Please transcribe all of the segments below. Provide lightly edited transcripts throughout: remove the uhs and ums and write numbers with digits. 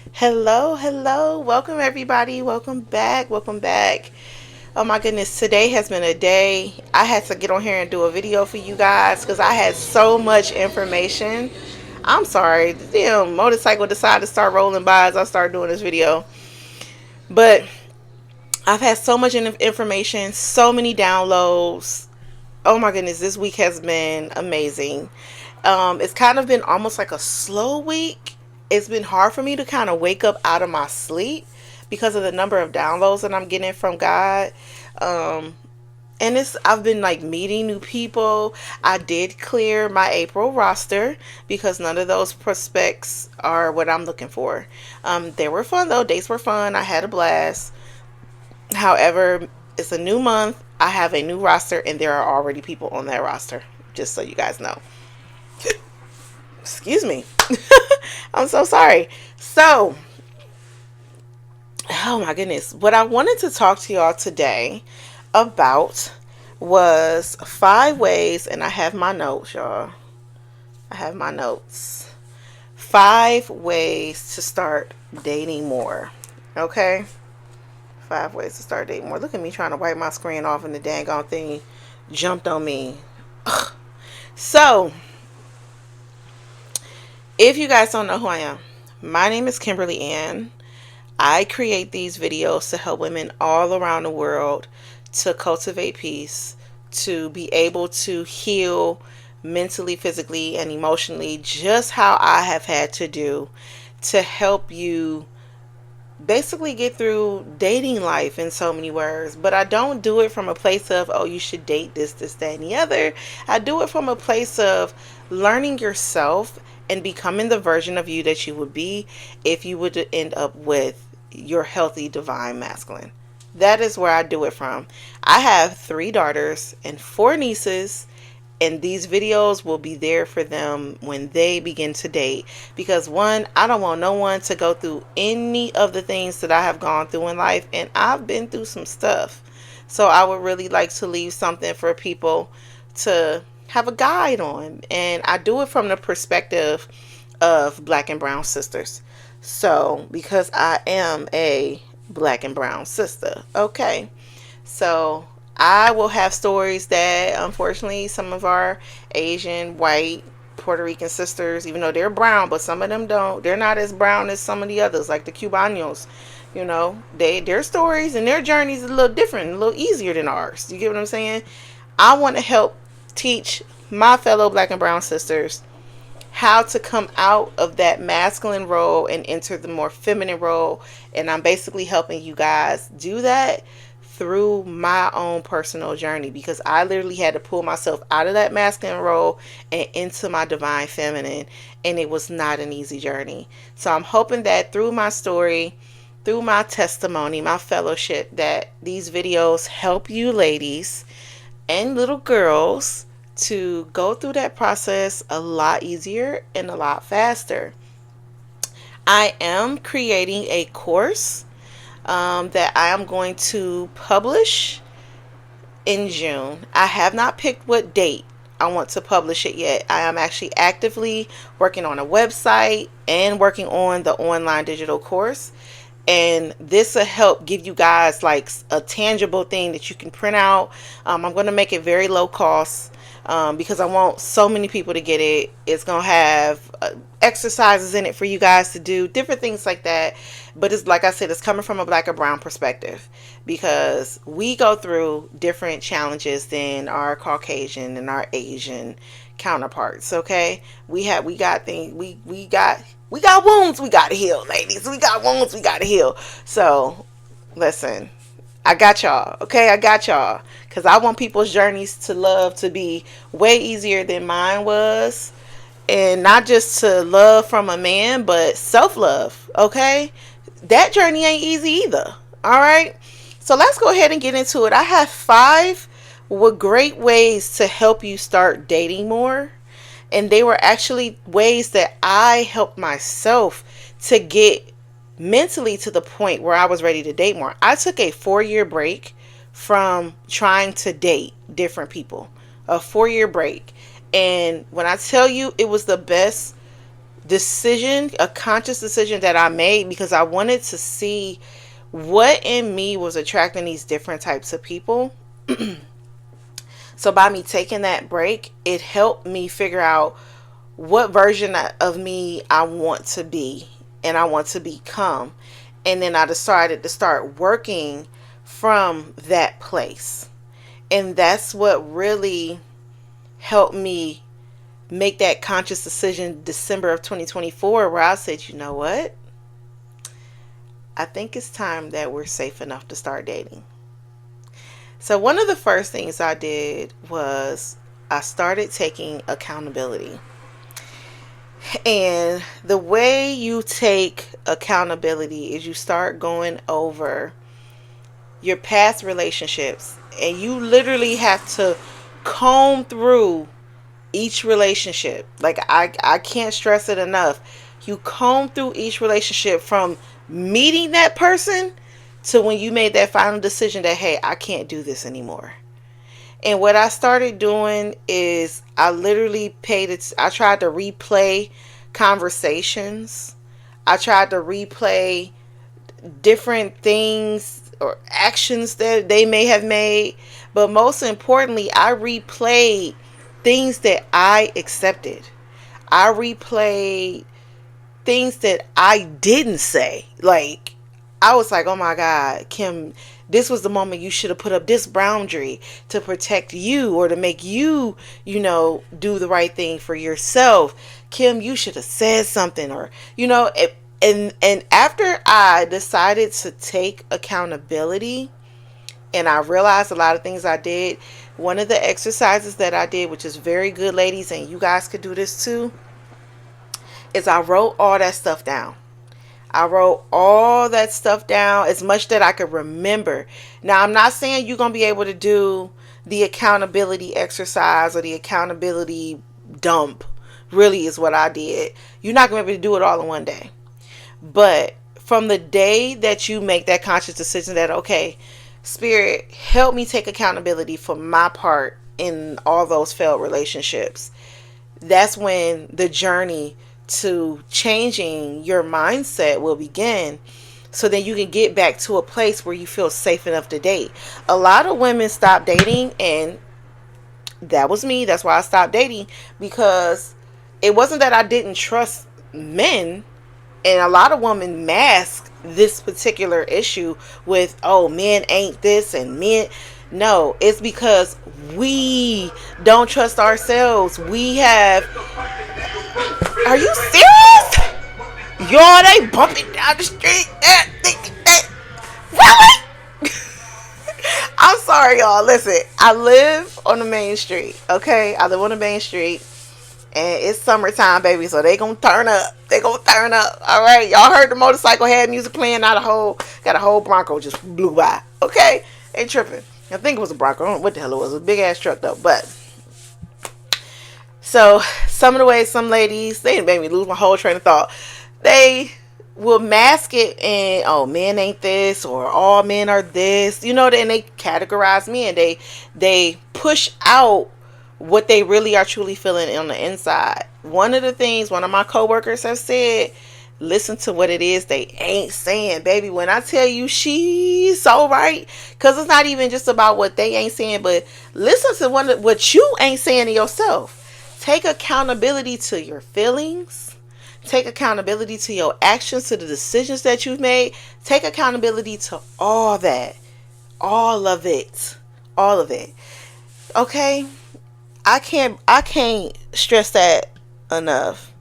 Hello, hello. Welcome, everybody. Welcome back. Welcome back. Oh, my goodness. Today has been a day. I had to get on here and do a video for you guys because I had so much information. I'm sorry. The damn motorcycle decided to start rolling by as I started doing this video. But I've had so much information, so many downloads. Oh, my goodness. This week has been amazing. It's kind of been almost like a slow week. It's been hard for me to kind of wake up out of my sleep because of the number of downloads that I'm getting from God. Um, and I've been like meeting new people. I did clear my April roster because none of those prospects are what I'm looking for. They were fun though. Dates were fun. I had a blast. However, it's a new month. I have a new roster and there are already people on that roster. Just so you guys know. Excuse me. I'm so sorry. So, oh my goodness. What I wanted to talk to y'all today about was 5 ways, and I have my notes, y'all. I have my notes. 5 ways to start dating more. Okay? 5 ways to start dating more. Look at me trying to wipe my screen off and the dang on thing jumped on me. Ugh. So, if you guys don't know who I am, my name is Kimberly Ann. I create these videos to help women all around the world to cultivate peace, to be able to heal mentally, physically, and emotionally, just how I have had to do to help you basically get through dating life in so many words. But I don't do it from a place of, oh, you should date this, that, and the other. I do it from a place of learning yourself and becoming the version of you that you would be if you would end up with your healthy divine masculine. That is where I do it from. I have 3 daughters and 4 nieces, and these videos will be there for them when they begin to date, because one, I don't want no one to go through any of the things that I have gone through in life, and I've been through some stuff. So I would really like to leave something for people to have a guide on, and I do it from the perspective of black and brown sisters. So because I am a black and brown sister, okay, so I will have stories that unfortunately some of our Asian, white, Puerto Rican sisters, even though they're brown, but some of them don't, they're not as brown as some of the others, like the Cubanos. Their stories and their journeys are a little different, a little easier than ours. You get what I'm saying? I want to help teach my fellow black and brown sisters how to come out of that masculine role and enter the more feminine role. And I'm basically helping you guys do that through my own personal journey, because I literally had to pull myself out of that masculine role and into my divine feminine, and it was not an easy journey. So I'm hoping that through my story, through my testimony, my fellowship, that these videos help you ladies and little girls to go through that process a lot easier and a lot faster. I am creating a course that I am going to publish in June. I have not picked what date I want to publish it yet. I am actually actively working on a website and working on the online digital course. And this will help give you guys like a tangible thing that you can print out. I'm going to make it very low cost because I want so many people to get it. It's going to have exercises in it for you guys to do, different things like that. But it's like I said, it's coming from a black or brown perspective, because we go through different challenges than our Caucasian and our Asian counterparts. Okay, we got things, we got wounds we gotta heal, ladies. We got wounds we gotta heal. So listen, I got y'all. Okay, I got y'all, because I want people's journeys to love to be way easier than mine was. And not just to love from a man, but self-love. Okay, that journey ain't easy either. All right, so let's go ahead and get into it. I have 5 great ways to help you start dating more, and they were actually ways that I helped myself to get mentally to the point where I was ready to date more. I took a 4-year break from trying to date different people. A 4-year break. And when I tell you, it was the best decision, a conscious decision that I made, because I wanted to see what in me was attracting these different types of people. So by me taking that break, it helped me figure out what version of me I want to be and I want to become. And then I decided to start working from that place. And that's what really helped me make that conscious decision December of 2024, where I said, you know what? I think it's time that we're safe enough to start dating. So one of the first things I did was I started taking accountability. And the way you take accountability is you start going over your past relationships, and you literally have to comb through each relationship. Like I can't stress it enough. You comb through each relationship from meeting that person to when you made that final decision that, hey, I can't do this anymore. And what I started doing is I literally I tried to replay conversations. I tried to replay different things or actions that they may have made. But most importantly, I replayed things that I accepted. I replayed things that I didn't say. Like, I was like, oh my God, Kim, this was the moment you should have put up this boundary to protect you or to make you, do the right thing for yourself. Kim, you should have said something, or, and after I decided to take accountability and I realized a lot of things I did, one of the exercises that I did, which is very good, ladies, and you guys could do this too, is I wrote all that stuff down. I wrote all that stuff down, as much that I could remember. Now, I'm not saying you're going to be able to do the accountability exercise or the accountability dump, really is what I did. You're not going to be able to do it all in one day. But from the day that you make that conscious decision that, okay, Spirit, help me take accountability for my part in all those failed relationships, that's when the journey to changing your mindset will begin, so then you can get back to a place where you feel safe enough to date. A lot of women stop dating, and that was me. That's why I stopped dating, because it wasn't that I didn't trust men. And a lot of women mask this particular issue with, oh, men ain't this and men. No, it's because we don't trust ourselves. We have. Are you serious? Y'all, they bumping down the street. Really? I'm sorry, y'all. Listen, I live on the main street. Okay, I live on the main street, and it's summertime, baby. So they gonna turn up. All right, y'all heard the motorcycle had music playing. Got a whole Bronco just blew by. Okay, ain't tripping. I think it was a Bronco. I don't know what the hell it was. It was a big ass truck though, but. So some of the ways some ladies, they made me lose my whole train of thought. They will mask it and, oh, men ain't this, or all men are this, and they categorize men. They push out what they really are truly feeling on the inside. One of the things one of my coworkers have said, listen to what it is they ain't saying, baby. When I tell you, she's so right, because it's not even just about what they ain't saying, but listen to what you ain't saying to yourself. Take accountability to your feelings. Take accountability to your actions, to the decisions that you've made. Take accountability to all that. All of it. All of it. Okay? I can't stress that enough.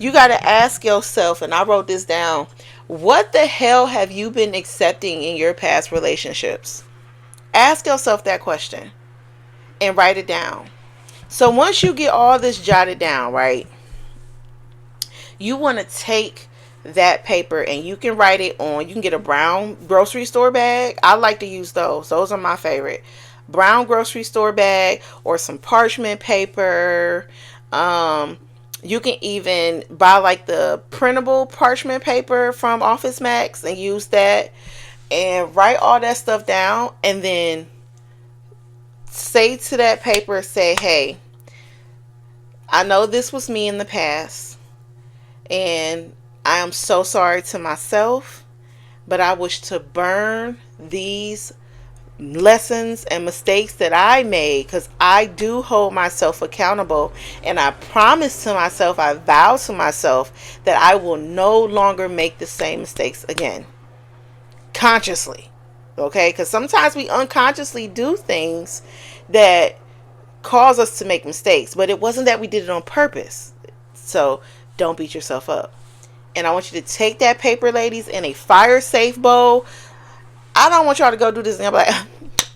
You got to ask yourself, and I wrote this down, what the hell have you been accepting in your past relationships? Ask yourself that question and write it down. So once you get all this jotted down, right, you want to take that paper and you can write it on. You can get a brown grocery store bag. I like to use those. Those are my favorite. Brown grocery store bag, or some parchment paper. You can even buy like the printable parchment paper from Office Max and use that, and write all that stuff down, and then say to that paper, say, hey, I know this was me in the past, And I am so sorry to myself, but I wish to burn these lessons and mistakes that I made, because I do hold myself accountable, and I promise to myself, I vow to myself that I will no longer make the same mistakes again, consciously. Okay, because sometimes we unconsciously do things that cause us to make mistakes, but it wasn't that we did it on purpose. So don't beat yourself up. And I want you to take that paper, ladies, in a fire safe bowl. I don't want y'all to go do this and be like,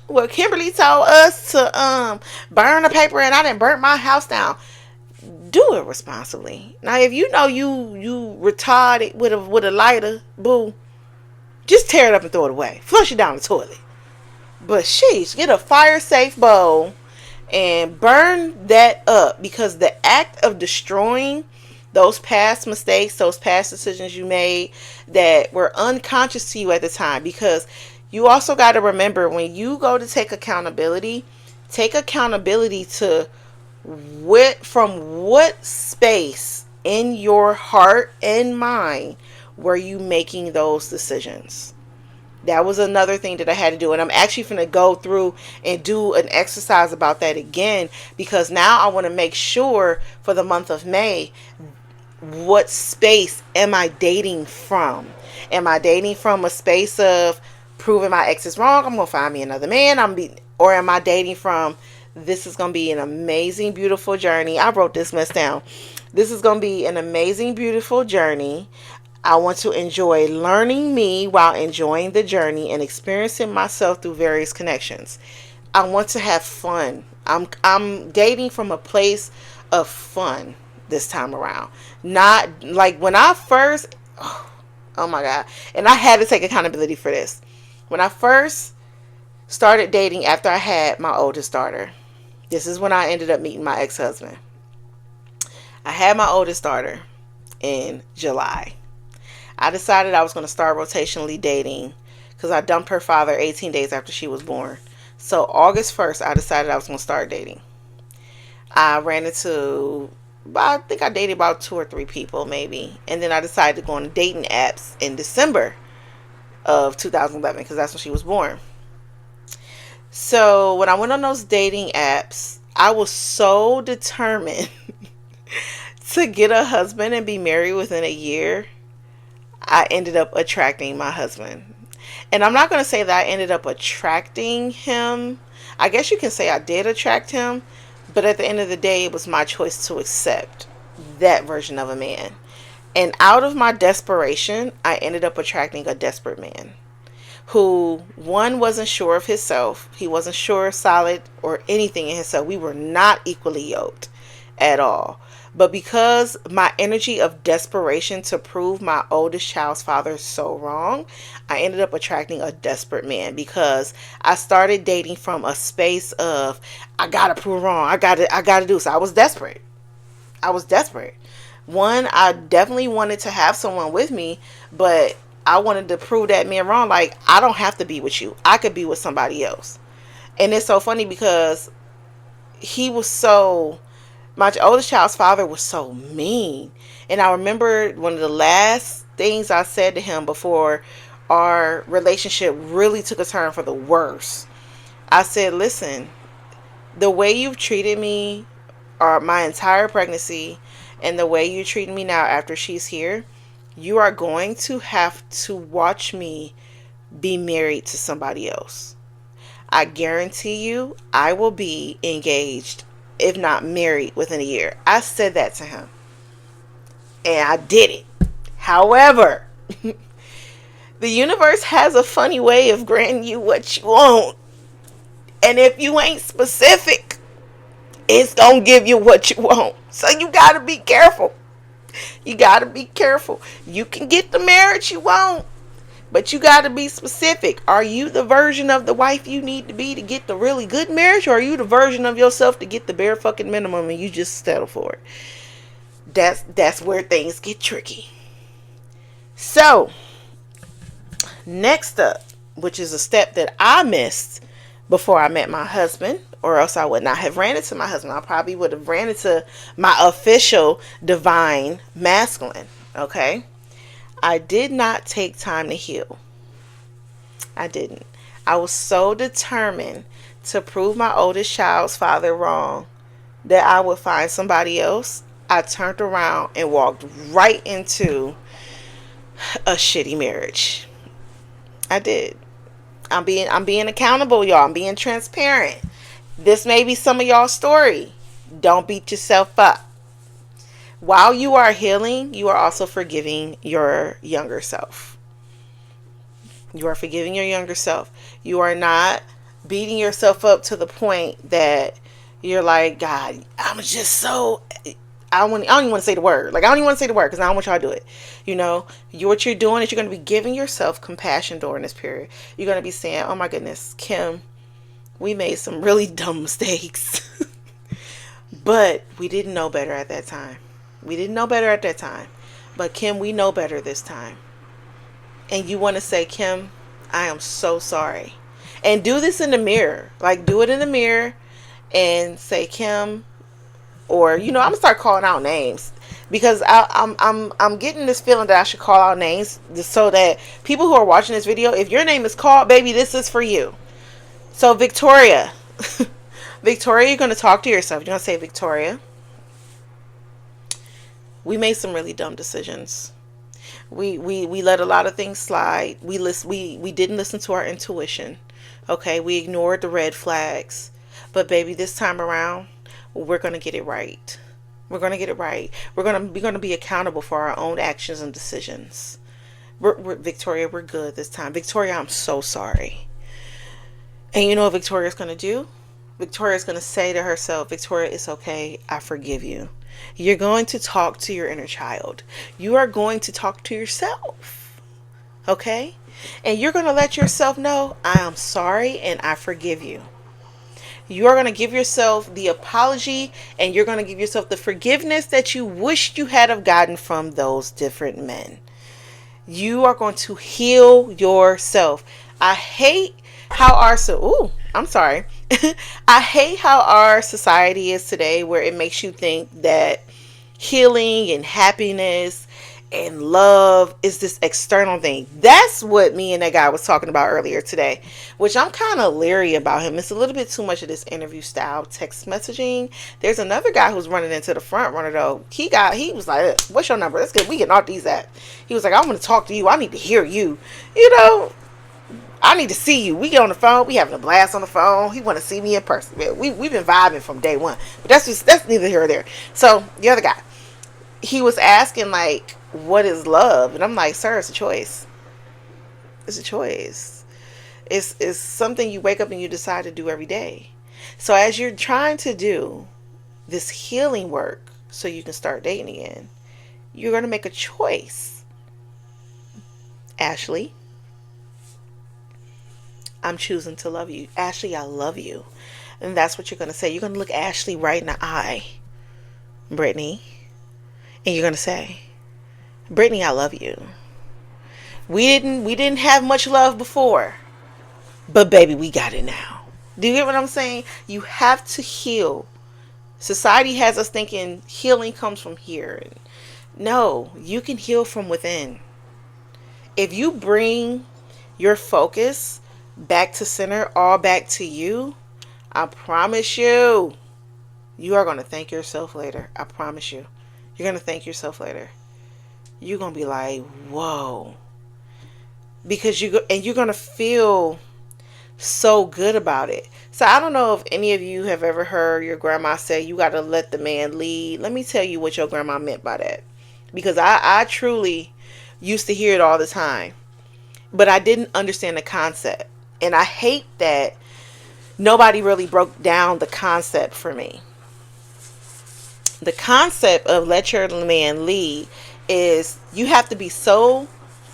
well, Kimberly told us to burn the paper and I didn't burn my house down. Do it responsibly. Now, if you know you retarded with a lighter, boo, just tear it up and throw it away. Flush it down the toilet. But sheesh, get a fire safe bowl and burn that up, because the act of destroying those past mistakes, those past decisions you made that were unconscious to you at the time, because you also got to remember, when you go to take accountability to from what space in your heart and mind were you making those decisions. That was another thing that I had to do. And I'm actually going to go through and do an exercise about that again, because now I want to make sure for the month of May, what space am I dating from? Am I dating from a space of proving my ex is wrong, I'm going to find me another man, or am I dating from, this is going to be an amazing, beautiful journey. I wrote this mess down. This is going to be an amazing, beautiful journey. I want to enjoy learning me while enjoying the journey and experiencing myself through various connections. I want to have fun. I'm dating from a place of fun this time around. Not like when I first, oh my God. And I had to take accountability for this. When I first started dating after I had my oldest daughter, this is when I ended up meeting my ex-husband. I had my oldest daughter in July. I decided I was going to start rotationally dating because I dumped her father 18 days after she was born. So August 1st, I decided I was going to start dating. I ran into, I think I dated about 2 or 3 people maybe. And then I decided to go on dating apps in December of 2011, because that's when she was born. So when I went on those dating apps, I was so determined to get a husband and be married within a year. I ended up attracting my husband. And I'm not going to say that I ended up attracting him. I guess you can say I did attract him. But at the end of the day, it was my choice to accept that version of a man. And out of my desperation, I ended up attracting a desperate man who, one, wasn't sure of himself. He wasn't sure, solid, or anything in himself. We were not equally yoked at all. But because my energy of desperation to prove my oldest child's father so wrong, I ended up attracting a desperate man, because I started dating from a space of, I gotta prove wrong. I gotta do. So I was desperate. One, I definitely wanted to have someone with me, but I wanted to prove that man wrong. Like, I don't have to be with you. I could be with somebody else. And it's so funny because my oldest child's father was so mean. And I remember one of the last things I said to him before our relationship really took a turn for the worse. I said, listen, the way you've treated me my entire pregnancy and the way you're treating me now after she's here, you are going to have to watch me be married to somebody else. I guarantee you I will be engaged, if not married, within a year. I said that to him. And I did it. However, the universe has a funny way of granting you what you want. And if you ain't specific, it's going to give you what you want. So you got to be careful. You can get the marriage you want, but you got to be specific. Are you the version of the wife you need to be to get the really good marriage? Or are you the version of yourself to get the bare fucking minimum and you just settle for it? That's where things get tricky. So, next up, which is a step that I missed before I met my husband, or else I would not have ran into my husband. I probably would have ran into my official divine masculine. Okay? I did not take time to heal. I didn't. I was so determined to prove my oldest child's father wrong that I would find somebody else. I turned around and walked right into a shitty marriage. I did. I'm being accountable, y'all. I'm being transparent. This may be some of y'all's story. Don't beat yourself up. While you are healing, you are also forgiving your younger self. You are forgiving your younger self. You are not beating yourself up to the point that you're like, God, I'm just so. I don't even want to say the word. Like, I don't even want to say the word because I don't want y'all to do it. What you're doing is you're going to be giving yourself compassion during this period. You're going to be saying, oh my goodness, Kim, we made some really dumb mistakes. But we didn't know better at that time. We didn't know better at that time. But Kim, we know better this time. And you want to say, Kim, I am so sorry. And do this in the mirror. Like, do it in the mirror and say, Kim, or I'm gonna start calling out names because I'm getting this feeling that I should call out names just so that people who are watching this video, if your name is called, baby, this is for you. So Victoria, Victoria, you're gonna talk to yourself. You're gonna say, Victoria, we made some really dumb decisions. We let a lot of things slide. We didn't listen to our intuition. Okay, we ignored the red flags. But baby, this time around, we're gonna get it right. We're gonna get it right. We're gonna be accountable for our own actions and decisions. Victoria, we're good this time. Victoria, I'm so sorry. And you know what Victoria's gonna do? Victoria's gonna say to herself, Victoria, it's okay. I forgive you. You're going to talk to your inner child. You are going to talk to yourself. Okay? And you're going to let yourself know, I am sorry and I forgive you. You are going to give yourself the apology and you're going to give yourself the forgiveness that you wished you had have gotten from those different men. You are going to heal yourself. I hate how I hate how our society is today, where it makes you think that healing and happiness and love is this external thing. That's what me and that guy was talking about earlier today, which I'm kind of leery about him. It's a little bit too much of this interview style text messaging. There's another guy who's running into the front runner though. He was like, what's your number? That's good. We can all these at. He was like, I want to talk to you. I need to hear you. I need to see you. We get on the phone. We having a blast on the phone. He want to see me in person. We've been vibing from day one. But that's neither here or there. So the other guy, he was asking like, what is love? And I'm like, sir, it's a choice. It's a choice. It's something you wake up and you decide to do every day. So as you're trying to do this healing work so you can start dating again, you're going to make a choice. Ashley, I'm choosing to love you. Ashley, I love you. And that's what you're going to say. You're going to look Ashley right in the eye, Brittany, and you're going to say, Brittany, I love you. We didn't have much love before, but baby, we got it now. Do you get what I'm saying? You have to heal. Society has us thinking healing comes from here. No, you can heal from within. If you bring your focus back to center, all back to you, I promise you, you are going to thank yourself later. I promise you. You're going to thank yourself later. You're going to be like, whoa. Because you're going to feel so good about it. So I don't know if any of you have ever heard your grandma say, you got to let the man lead. Let me tell you what your grandma meant by that. Because I truly used to hear it all the time. But I didn't understand the concept. And I hate that nobody really broke down the concept for me. The concept of let your man lead is you have to be so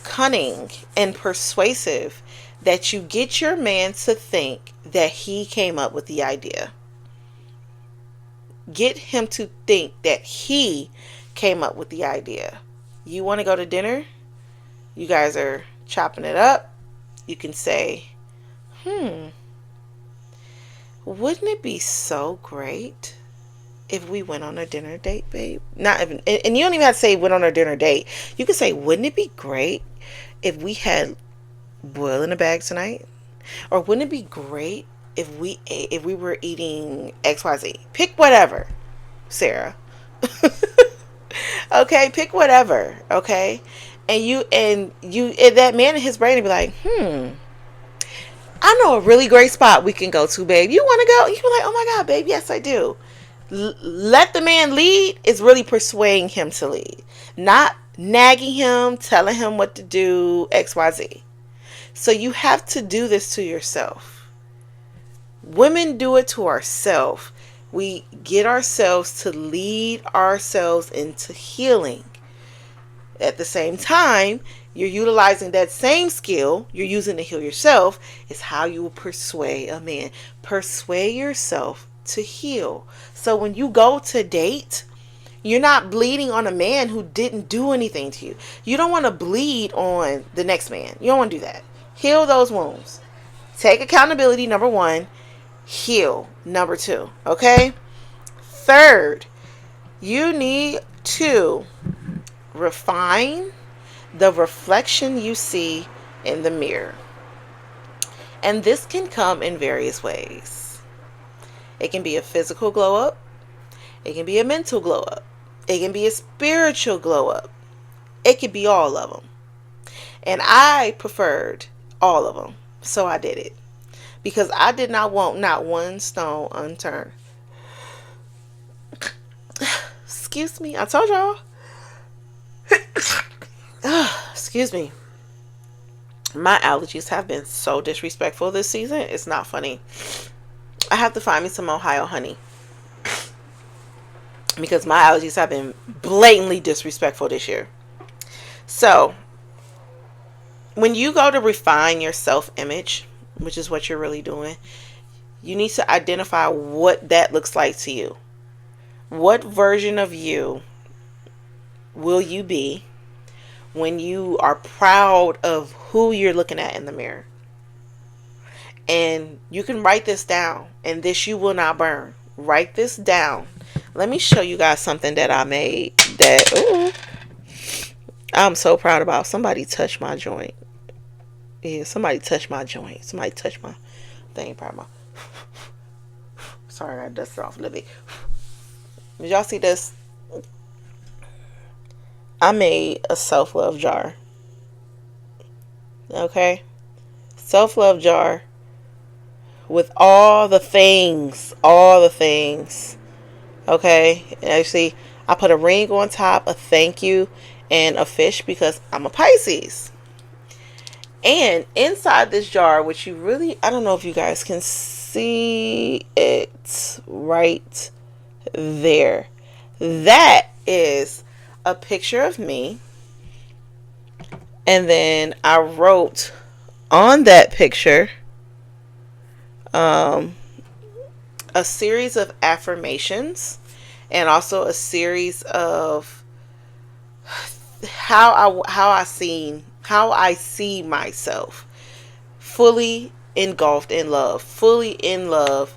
cunning and persuasive that you get your man to think that he came up with the idea. Get him to think that he came up with the idea. You want to go to dinner? You guys are chopping it up. You can say, wouldn't it be so great if we went on a dinner date, babe? Not even, and you don't even have to say went on a dinner date. You can say, wouldn't it be great if we had boil in a bag tonight? Or wouldn't it be great if we were eating XYZ? Pick whatever, Sarah. Okay, pick whatever. Okay, and that man in his brain would be like, I know a really great spot we can go to, babe. You want to go? You be like, oh my God, babe, yes I do. Let the man lead is really persuading him to lead, not nagging him, telling him what to do, XYZ. So you have to do this to yourself. Women do it to ourselves. We get ourselves to lead ourselves into healing. At the same time, you're utilizing that same skill you're using to heal yourself is how you will persuade a man. Persuade yourself to heal. So when you go to date, you're not bleeding on a man who didn't do anything to you. You don't want to bleed on the next man. You don't want to do that. Heal those wounds. Take accountability, number one. Heal, number two. Okay? Third, you need to refine the reflection you see in the mirror. And this can come in various ways. It can be a physical glow up. It can be a mental glow up. It can be a spiritual glow up. It could be all of them. And I preferred all of them. So I did it. Because I did not want not one stone unturned. Excuse me. I told y'all. Excuse me. My allergies have been so disrespectful this season. It's not funny. I have to find me some Ohio honey. Because my allergies have been blatantly disrespectful this year. So, when you go to refine your self-image, which is what you're really doing, you need to identify what that looks like to you. What version of you will you be when you are proud of who you're looking at in the mirror? And you can write this down, and this you will not burn. Write this down. Let me show you guys something that I made that I'm so proud about. Somebody touched my joint. Yeah, somebody touched my joint. Somebody touched my thing. Probably my. Sorry, I dusted off a little bit. Did y'all see this? I made a self-love jar. Okay? Self-love jar with all the things. All the things. Okay? Actually, I put a ring on top, a thank you, and a fish because I'm a Pisces. And inside this jar, which you really, I don't know if you guys can see it right there. That is a picture of me. And then I wrote on that picture a series of affirmations and also a series of how I see myself fully engulfed in love, fully in love,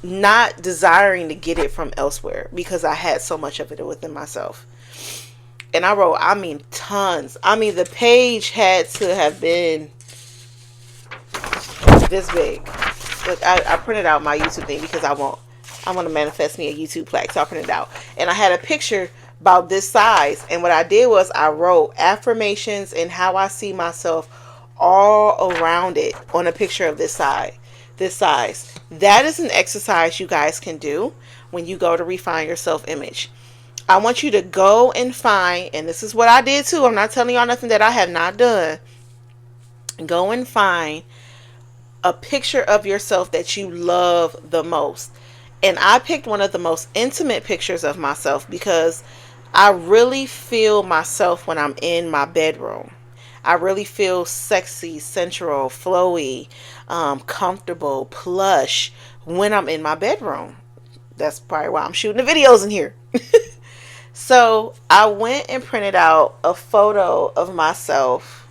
not desiring to get it from elsewhere because I had so much of it within myself. And I wrote, I mean, tons. I mean, the page had to have been this big. Look, I printed out my YouTube thing because I want to manifest me a YouTube plaque. So I printed it out. And I had a picture about this size. And what I did was I wrote affirmations and how I see myself all around it on a picture of this size. That is an exercise you guys can do when you go to refine your self-image. I want you to go and find, and this is what I did too. I'm not telling y'all nothing that I have not done. Go and find a picture of yourself that you love the most. And I picked one of the most intimate pictures of myself because I really feel myself when I'm in my bedroom. I really feel sexy, sensual, flowy, comfortable, plush when I'm in my bedroom. That's probably why I'm shooting the videos in here. So I went and printed out a photo of myself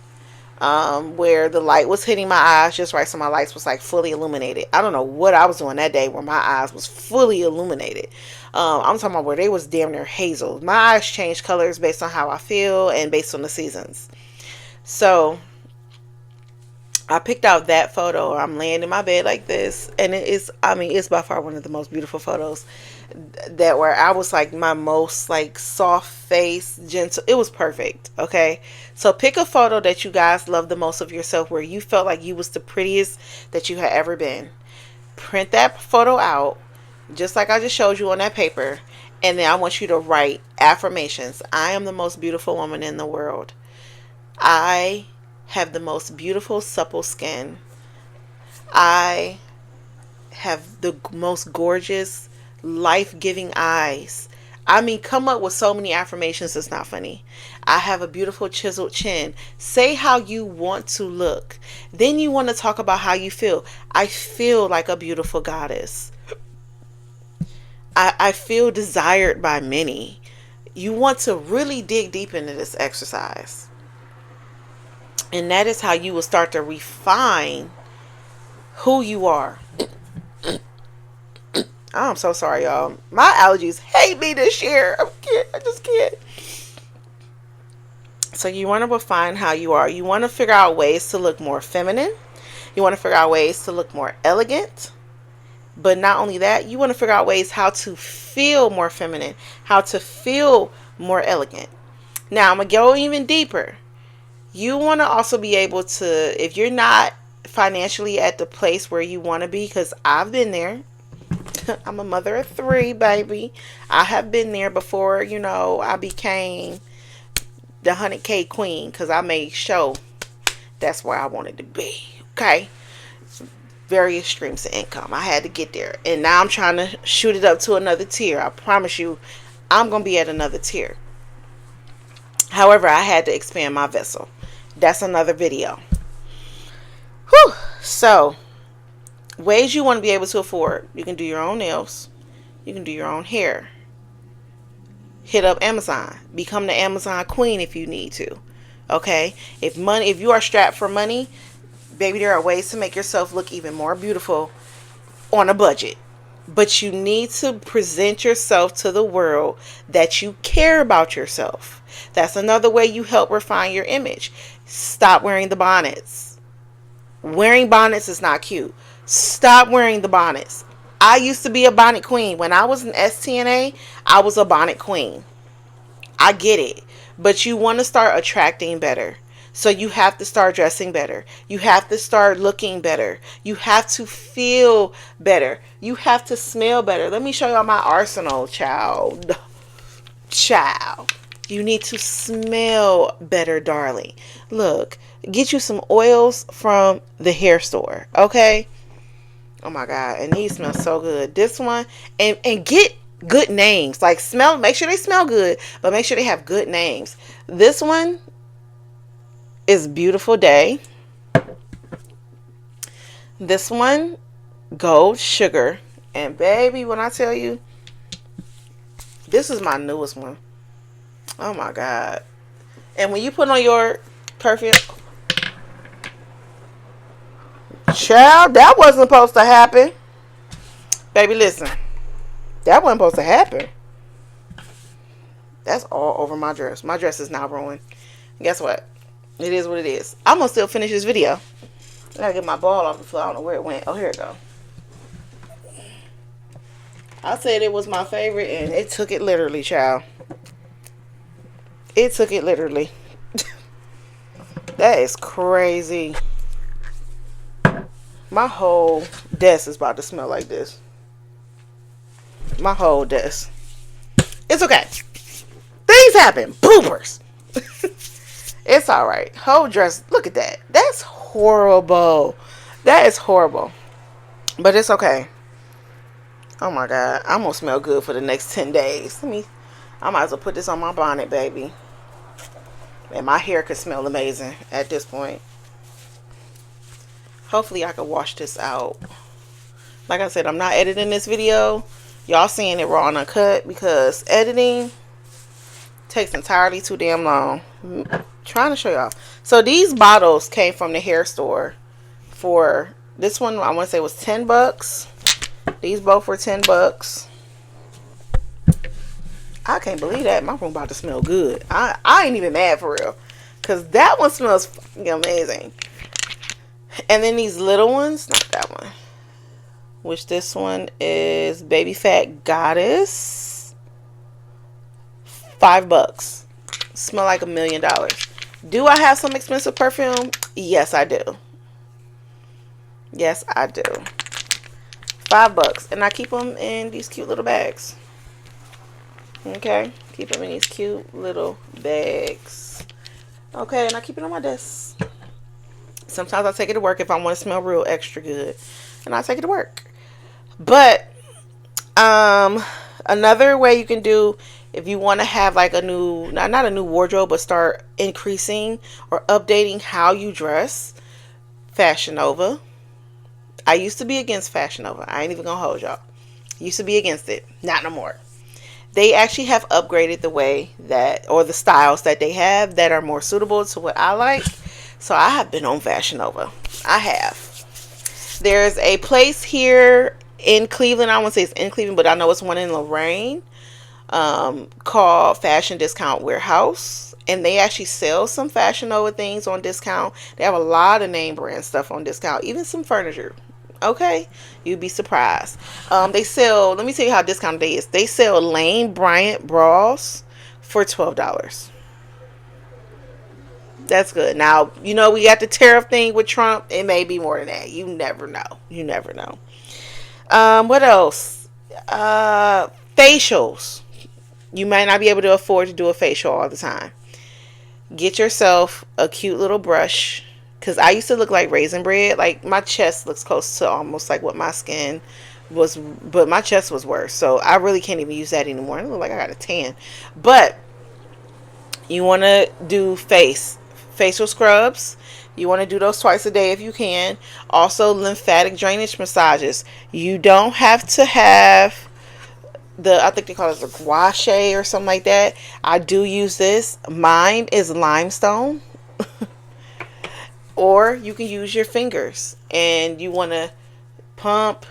where the light was hitting my eyes just right, so my lights was like fully illuminated. I don't know what I was doing that day where my eyes was fully illuminated. I'm talking about where they was damn near hazel. My eyes change colors based on how I feel and based on the seasons. So I picked out that photo. I'm laying in my bed like this, and it is, I mean, it's by far one of the most beautiful photos, that where I was like my most like soft face, gentle. It was perfect. Okay, so pick a photo that you guys love the most of yourself, where you felt like you was the prettiest that you had ever been. Print that photo out just like I just showed you on that paper, and then I want you to write affirmations. I am the most beautiful woman in the world. I have the most beautiful supple skin. I have the most gorgeous life-giving eyes. I mean, come up with so many affirmations, it's not funny. I have a beautiful chiseled chin. Say how you want to look. Then you want to talk about how you feel. I feel like a beautiful goddess. I feel desired by many. You want to really dig deep into this exercise. And that is how you will start to refine who you are. I'm so sorry, y'all. My allergies hate me this year. I just can't. So you want to refine how you are. You want to figure out ways to look more feminine. You want to figure out ways to look more elegant. But not only that, you want to figure out ways how to feel more feminine, how to feel more elegant. Now, I'm going to go even deeper. You want to also be able to, if you're not financially at the place where you want to be, because I've been there. I'm a mother of 3, baby. I have been there before, I became the 100K queen, because I made sure that's where I wanted to be. Okay. Various streams of income. I had to get there. And now I'm trying to shoot it up to another tier. I promise you, I'm going to be at another tier. However, I had to expand my vessel. That's another video. Whew. So, ways you want to be able to afford. You can do your own nails. You can do your own hair. Hit up Amazon. Become the Amazon queen if you need to. Okay? If you are strapped for money, baby, there are ways to make yourself look even more beautiful on a budget. But you need to present yourself to the world that you care about yourself. That's another way you help refine your image. Stop wearing the bonnets. Wearing bonnets is not cute. Stop wearing the bonnets. I used to be a bonnet queen. When I was in STNA, I was a bonnet queen. I get it. But you want to start attracting better. So you have to start dressing better. You have to start looking better. You have to feel better. You have to smell better. Let me show y'all my arsenal, child. You need to smell better, darling. Look, get you some oils from the hair store, okay? Oh my God, and these smell so good. This one, and get good names. Like, make sure they smell good, but make sure they have good names. This one is Beautiful Day. This one, Gold Sugar. And baby, when I tell you, this is my newest one. Oh my God. And when you put on your perfume, child, that wasn't supposed to happen. Baby, listen. That wasn't supposed to happen. That's all over my dress. My dress is now ruined. Guess what? It is what it is. I'm going to still finish this video. I got to get my ball off the floor. I don't know where it went. Oh, here it go. I said it was my favorite, and it took it literally, child. It took it literally. That is crazy. My whole desk is about to smell like this. My whole desk. It's okay. Things happen. Bloopers. It's alright. Whole dress. Look at that. That's horrible. That is horrible. But it's okay. Oh my God. I'm going to smell good for the next 10 days. I might as well put this on my bonnet, baby. And my hair could smell amazing at this point. Hopefully I can wash this out. Like I said, I'm not editing this video. Y'all seeing it raw and uncut because editing takes entirely too damn long. Trying to show y'all. So these bottles came from the hair store. For this one, I want to say was $10. These both were $10. I can't believe that. My room about to smell good. I ain't even mad for real. Because that one smells fucking amazing. And then these little ones. Not that one. Which this one is Baby Fat Goddess. $5. Smell like $1 million. Do I have some expensive perfume? Yes, I do. Yes, I do. $5. And I keep them in these cute little bags. Okay, keep them in these cute little bags. Okay, and I keep it on my desk. Sometimes I take it to work if I want to smell real extra good, and I take it to work. But another way you can do if you want to have like a new, not a new wardrobe, but start increasing or updating how you dress. Fashion Nova. I used to be against Fashion Nova. I ain't even gonna hold y'all. Used to be against it. Not no more. They actually have upgraded the way that, or the styles that they have that are more suitable to what I like. So I have been on Fashion Nova. I have. There's a place here in Cleveland. I won't say it's in Cleveland, but I know it's one in Lorraine, called Fashion Discount Warehouse. And they actually sell some Fashion Nova things on discount. They have a lot of name brand stuff on discount. Even some furniture. Okay, you'd be surprised. They sell, let me tell you how discounted they is. They sell Lane Bryant bras for $12. That's good. Now, you know, we got the tariff thing with Trump. It may be more than that. You never know. You never know. What else? Facials. You might not be able to afford to do a facial all the time. Get yourself a cute little brush. Because I used to look like raisin bread. Like, my chest looks close to almost like what my skin was. But my chest was worse. So, I really can't even use that anymore. I look like I got a tan. But, you want to do facial scrubs. You want to do those twice a day if you can. Also, lymphatic drainage massages. You don't have to have I think they call it the gua sha or something like that. I do use this. Mine is limestone. Or you can use your fingers, and you want to pump,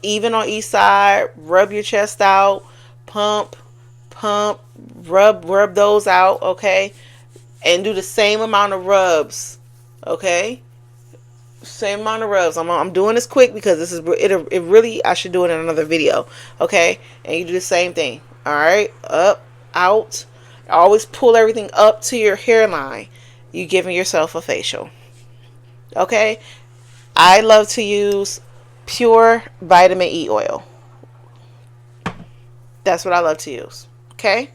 even on each side, rub your chest out, pump, rub those out, okay? And do the same amount of rubs, okay? Same amount of rubs. I'm doing this quick because this is it really, I should do it in another video, okay? And you do the same thing, all right? Up, out. Always pull everything up to your hairline. You giving yourself a facial. Okay? I love to use pure vitamin E oil. That's what I love to use. Okay?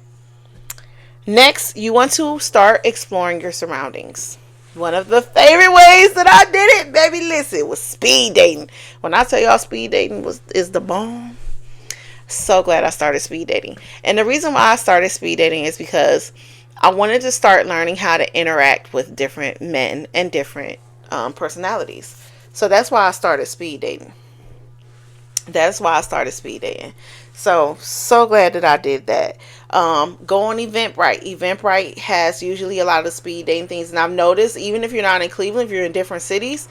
Next, you want to start exploring your surroundings. One of the favorite ways that I did it, baby, listen, was speed dating. When I tell y'all speed dating is the bomb. So glad I started speed dating. And the reason why I started speed dating is because I wanted to start learning how to interact with different men and different personalities. So that's why I started speed dating. So glad that I did that. Go on Eventbrite. Eventbrite has usually a lot of speed dating things. And I've noticed, even if you're not in Cleveland, if you're in different cities,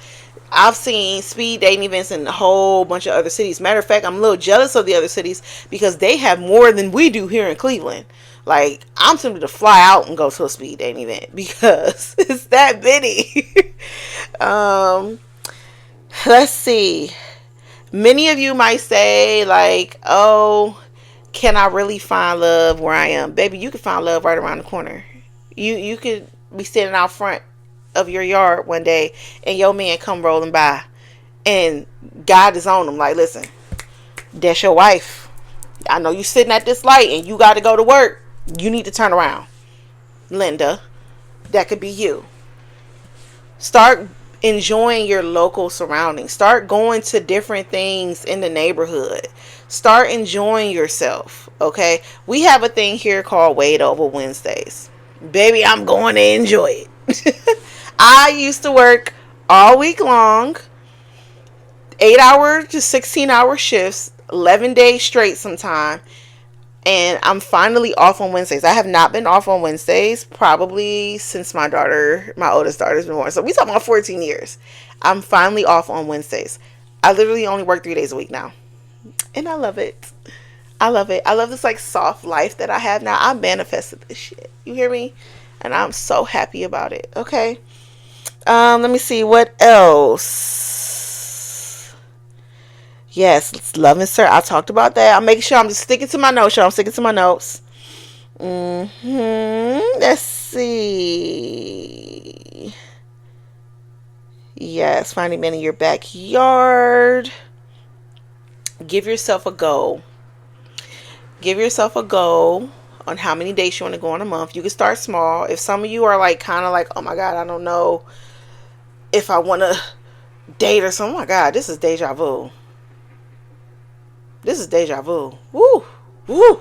I've seen speed dating events in a whole bunch of other cities. Matter of fact, I'm a little jealous of the other cities because they have more than we do here in Cleveland. Like, I'm tempted to fly out and go to a speed dating event because it's that many. Let's see. Many of you might say, like, oh, can I really find love where I am? Baby, you can find love right around the corner. You could be sitting out front of your yard one day and your man come rolling by and God is on them. Like, listen, that's your wife. I know you sitting at this light and you got to go to work. You need to turn around. Linda, that could be you. Start enjoying your local surroundings. Start going to different things in the neighborhood. Start enjoying yourself. Okay, we have a thing here called Wade Over Wednesdays. Baby, I'm going to enjoy it. I used to work all week long, 8-hour to 16-hour shifts, 11 days straight sometime, And I'm finally off on Wednesdays. I have not been off on Wednesdays probably since my oldest daughter's been born. So we talking about 14 years. I'm finally off on Wednesdays. I literally only work 3 days a week now. And I love it. I love it. I love this like soft life that I have now. I manifested this shit. You hear me? And I'm so happy about it. Okay. Let me see what else. Yes, love and sir. I talked about that. I'm making sure I'm just sticking to my notes. I'm sticking to my notes. Let's see. Yes, finding men in your backyard. Give yourself a goal. Give yourself a goal on how many days you want to go in a month. You can start small. If some of you are like kind of like, oh my God, I don't know if I want to date or something. Oh my God, this is deja vu. This is deja vu. Woo. Woo.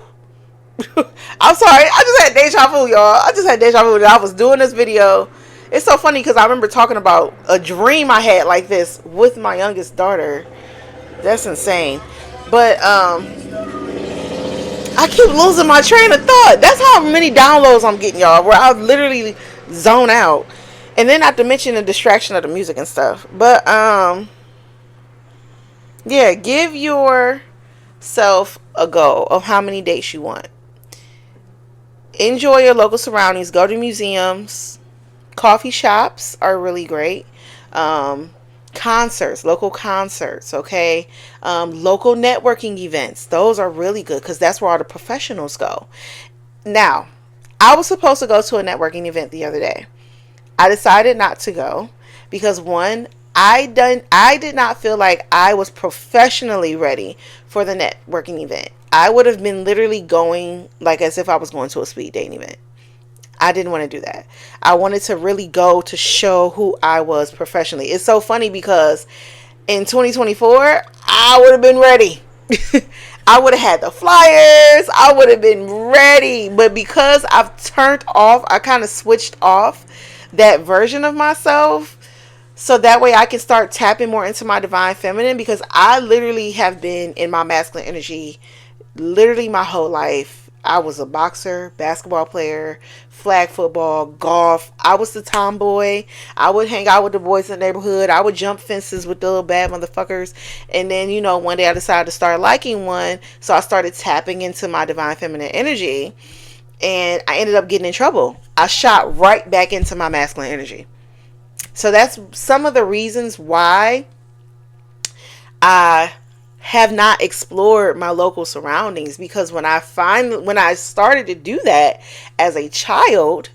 I'm sorry. I just had deja vu, y'all. I just had deja vu that I was doing this video. It's so funny because I remember talking about a dream I had like this with my youngest daughter. That's insane. But I keep losing my train of thought. That's how many downloads I'm getting, y'all, where I literally zone out. And then not to mention the distraction of the music and stuff. But yeah, give yourself a goal of how many dates you want. Enjoy your local surroundings. Go to museums. Coffee shops are really great. Concerts, local concerts, okay? Local networking events. Those are really good because that's where all the professionals go. Now, I was supposed to go to a networking event the other day. I decided not to go because one, I did not feel like I was professionally ready for the networking event. I would have been literally going like as if I was going to a speed dating event. I didn't want to do that. I wanted to really go to show who I was professionally. It's so funny because in 2024, I would have been ready. I would have had the flyers. I would have been ready. But because I've turned off, I kind of switched off that version of myself. So that way I can start tapping more into my divine feminine, because I literally have been in my masculine energy literally my whole life. I was a boxer, basketball player, flag football, golf. I was the tomboy. I would hang out with the boys in the neighborhood. I would jump fences with the little bad motherfuckers. And then, one day I decided to start liking one. So I started tapping into my divine feminine energy. And I ended up getting in trouble. I shot right back into my masculine energy. So that's some of the reasons why I have not explored my local surroundings, because when I started to do that as a child,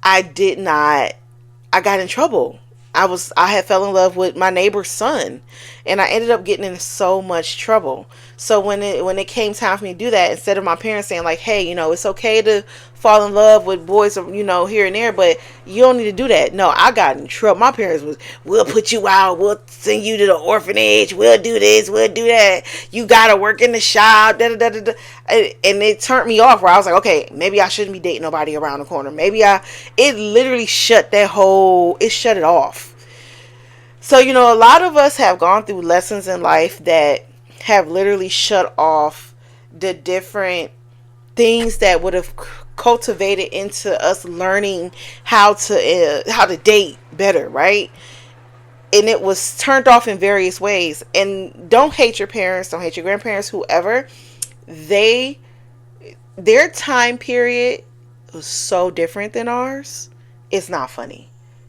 I got in trouble. I had fell in love with my neighbor's son, and I ended up getting in so much trouble. So when it came time for me to do that, instead of my parents saying like, hey, it's okay to fall in love with boys, here and there, but you don't need to do that. No, I got in trouble. My parents was, we'll put you out, we'll send you to the orphanage, we'll do this, we'll do that, you gotta work in the shop, da, da, da, da. And it turned me off, where I was like, okay, maybe I shouldn't be dating nobody around the corner. It literally shut it off. So, a lot of us have gone through lessons in life that have literally shut off the different things that would have cultivated into us learning how to date better, right? And it was turned off in various ways. And don't hate your parents, don't hate your grandparents, whoever. Their time period was so different than ours. It's not funny.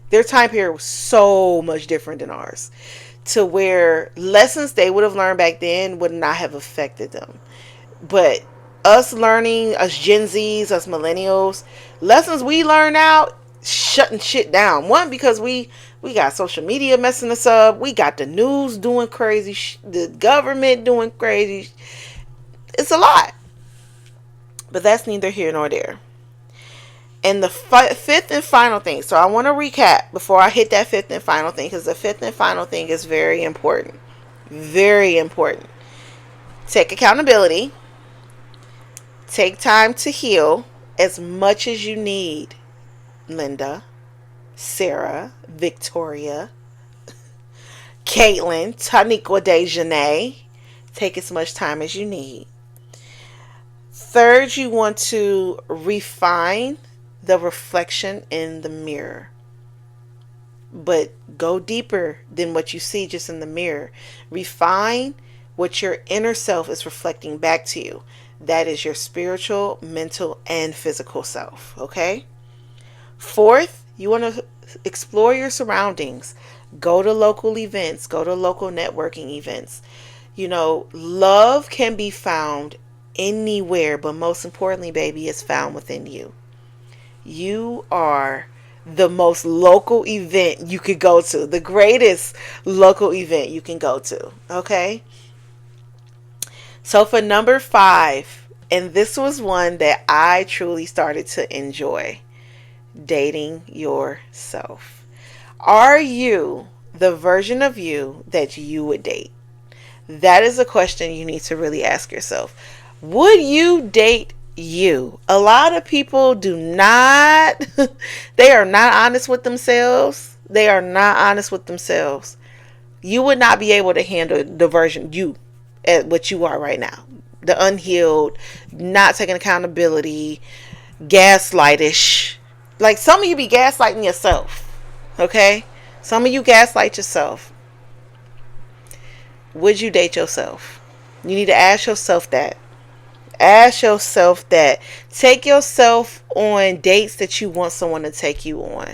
Their time period was so much different than ours, to where lessons they would have learned back then would not have affected them. But us learning, us Gen Zs, us millennials, lessons we learn now, shutting shit down. One, because we got social media messing us up. We got the news doing crazy, the government doing crazy. It's a lot. But that's neither here nor there. And the fifth and final thing. So I want to recap before I hit that fifth and final thing, because the fifth and final thing is very important. Very important. Take accountability. Take time to heal as much as you need. Linda, Sarah, Victoria, Caitlin, Taniqua Dejanay. Take as much time as you need. Third, you want to refine the reflection in the mirror, but go deeper than what you see just in the mirror. Refine what your inner self is reflecting back to you. That is your spiritual, mental, and physical self. Okay? Fourth, you want to explore your surroundings. Go to local events, go to local networking events. Love can be found anywhere, but most importantly, baby, it's found within you. You are the most local event you could go to, the greatest local event you can go to. Okay? So for number 5, and this was one that I truly started to enjoy, dating yourself. Are you the version of you that you would date? That is a question you need to really ask yourself. Would you date you? A lot of people do not, they are not honest with themselves. They are not honest with themselves. You would not be able to handle the version you at what you are right now. The unhealed, not taking accountability, gaslightish. Like some of you be gaslighting yourself. Okay? Some of you gaslight yourself. Would you date yourself? You need to ask yourself that. Ask yourself that. Take yourself on dates that you want someone to take you on.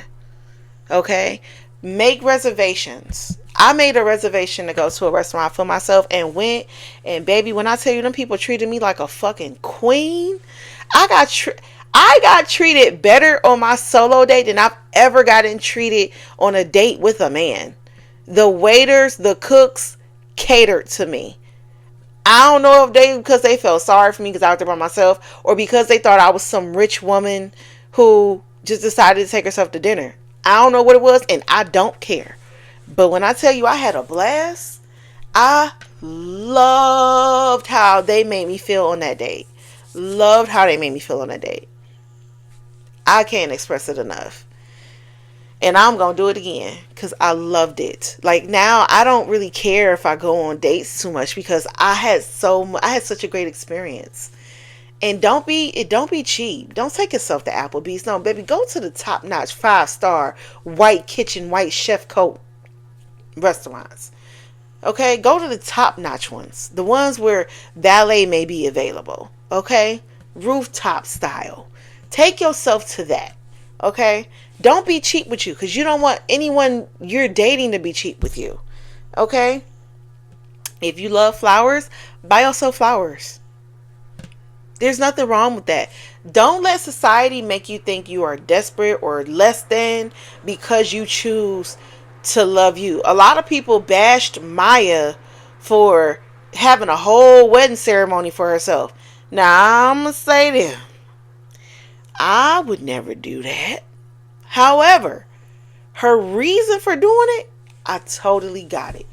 Okay? Make reservations. I made a reservation to go to a restaurant for myself and went. And baby, when I tell you them people treated me like a fucking queen, I got treated better on my solo date than I've ever gotten treated on a date with a man. The waiters, the cooks catered to me. I don't know if because they felt sorry for me because I was there by myself, or because they thought I was some rich woman who just decided to take herself to dinner. I don't know what it was, and I don't care. But when I tell you I had a blast, I loved how they made me feel on that date. Loved how they made me feel on that date. I can't express it enough. And I'm going to do it again because I loved it. Like now I don't really care if I go on dates too much because I had such a great experience. And don't be cheap. Don't take yourself to Applebee's. No, baby, go to the top-notch 5-star white kitchen, white chef coat restaurants. Okay? Go to the top-notch ones. The ones where valet may be available. Okay? Rooftop style. Take yourself to that. Okay? Don't be cheap with you because you don't want anyone you're dating to be cheap with you. Okay? If you love flowers, buy yourself flowers. There's nothing wrong with that. Don't let society make you think you are desperate or less than because you choose to love you. A lot of people bashed Maya for having a whole wedding ceremony for herself. Now, I'm going to say this. I would never do that. However, her reason for doing it, I totally got it.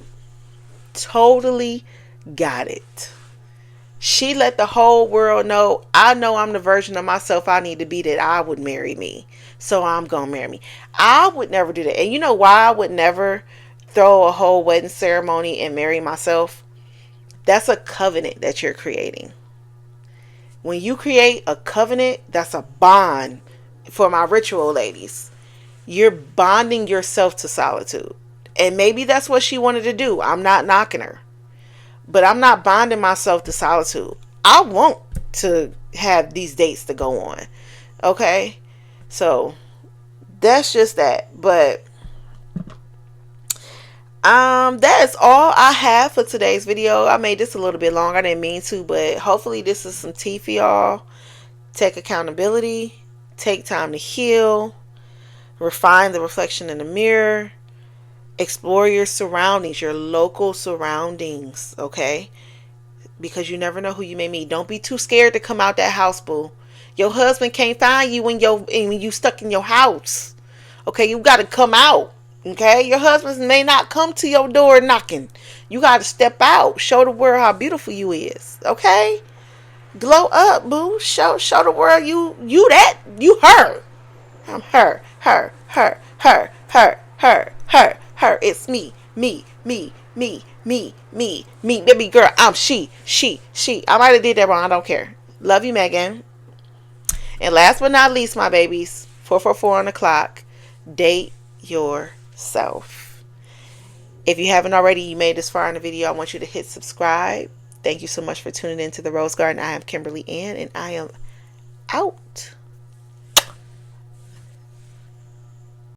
Totally got it. She let the whole world know I'm the version of myself I need to be that I would marry me. So I'm going to marry me. I would never do that. And you know why I would never throw a whole wedding ceremony and marry myself? That's a covenant that you're creating. When you create a covenant, that's a bond. For my ritual ladies, you're bonding yourself to solitude. And maybe that's what she wanted to do. I'm not knocking her. But I'm not bonding myself to solitude. I want to have these dates to go on. Okay? So, that's just that. But, that is all I have for today's video. I made this a little bit long. I didn't mean to. But hopefully this is some tea for y'all. Take accountability. Take time to heal. Refine the reflection in the mirror. Explore your surroundings, your local surroundings, okay? Because you never know who you may meet. Don't be too scared to come out that house, boo. Your husband can't find you when you stuck in your house. Okay, you got to come out. Okay, your husband may not come to your door knocking. You got to step out. Show the world how beautiful you is. Okay, glow up, boo. Show the world you her. I'm her. It's me. Baby girl, I'm she. I might have did that wrong. I don't care. Love you, Megan. And last but not least, my babies, 444 on the clock, date yourself. If you haven't already, you made this far in the video, I want you to hit subscribe. Thank you so much for tuning in to the Rose Garden. I am Kimberly Ann, and I am out.